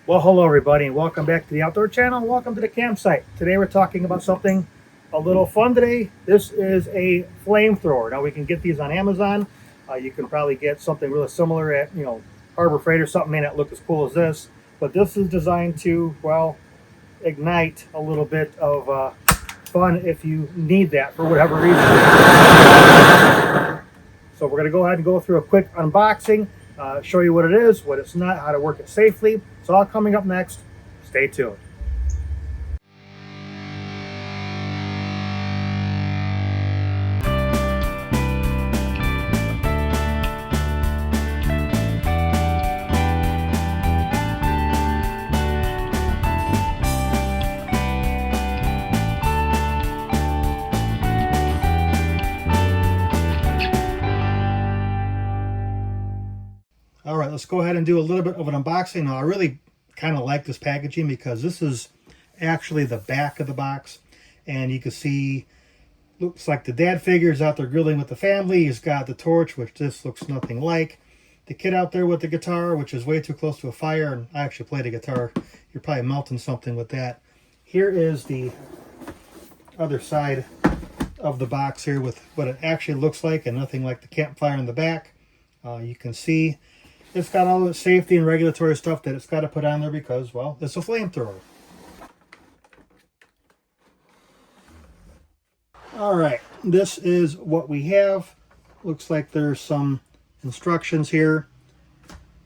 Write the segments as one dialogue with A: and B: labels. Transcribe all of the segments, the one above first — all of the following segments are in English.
A: Well, hello everybody, and welcome back to the Outdoor Channel. Welcome to the campsite. Today we're talking about something a little fun today. This is a flamethrower. Now we can get these on Amazon. You can probably get something really similar at, Harbor Freight or something. May not look as cool as this, but this is designed to, well, ignite a little bit of fun if you need that for whatever reason. So we're going to go ahead and go through a quick unboxing, show you what it is, what it's not, how to work it safely. It's all coming up next. Stay tuned. All right, let's go ahead and do a little bit of an unboxing. Now, I really kind of like this packaging because this is actually the back of the box. And you can see, looks like the dad figure is out there grilling with the family. He's got the torch, which this looks nothing like. The kid out there with the guitar, which is way too close to a fire. And I actually play the guitar. You're probably melting something with that. Here is the other side of the box here with what it actually looks like, and nothing like the campfire in the back. You can see it's got all the safety and regulatory stuff that it's got to put on there because, well, it's a flamethrower. All right, this is what we have. Looks like there's some instructions here.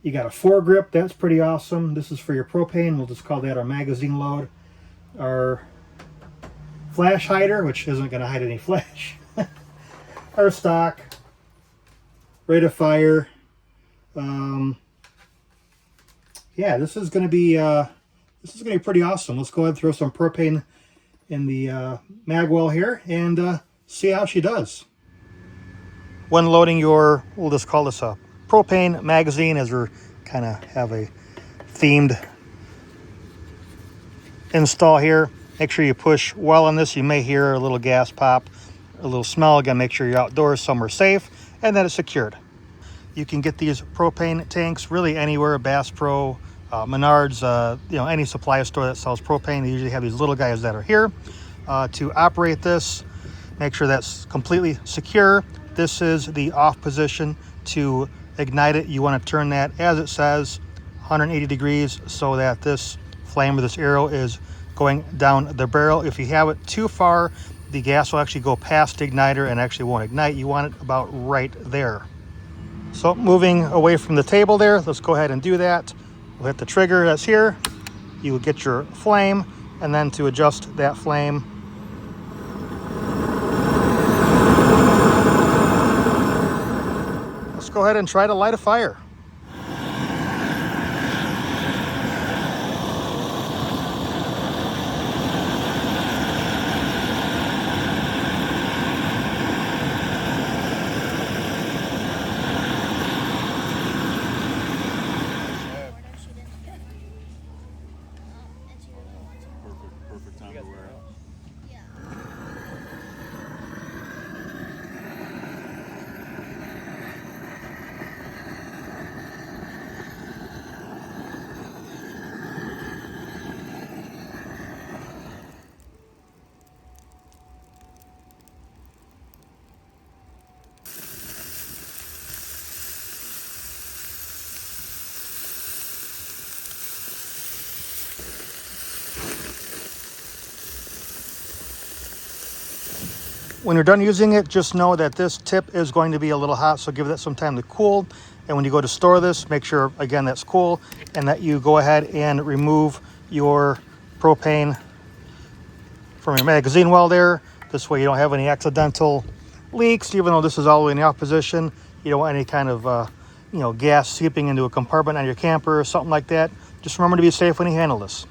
A: You got a foregrip, that's pretty awesome. This is for your propane. We'll just call that our magazine load. Our flash hider, which isn't going to hide any flash. Our stock, rate of fire. Yeah, this is going to be pretty awesome. Let's go ahead and throw some propane in the mag well here and see how she does. When loading your, we'll just call this a propane magazine, as we're kind of have a themed install here. Make sure you push well on this. You may hear a little gas pop, a little smell. Again, make sure you're outdoors somewhere safe and that it's secured. You can get these propane tanks really anywhere, Bass Pro, Menards, any supply store that sells propane. They usually have these little guys that are here. To operate this, make sure that's completely secure. This is the off position. To ignite it, you want to turn that, as it says, 180 degrees so that this flame or this arrow is going down the barrel. If you have it too far, the gas will actually go past the igniter and actually won't ignite. You want it about right there. So moving away from the table there, let's go ahead and do that. We'll hit the trigger that's here. You will get your flame, and then to adjust that flame, let's go ahead and try to light a fire.
B: Perfect time to wear it.
A: When you're done using it, just know that this tip is going to be a little hot, so give that some time to cool. And when you go to store this, make sure, again, that's cool, and that you go ahead and remove your propane from your magazine well there. This way you don't have any accidental leaks. Even though this is all the way in the off position, you don't want any kind of gas seeping into a compartment on your camper or something like that. Just remember to be safe when you handle this.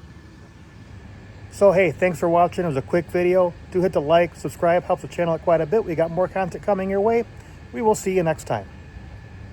A: So hey, thanks for watching. It was a quick video. Do hit the like, subscribe, helps the channel out quite a bit. We got more content coming your way. We will see you next time.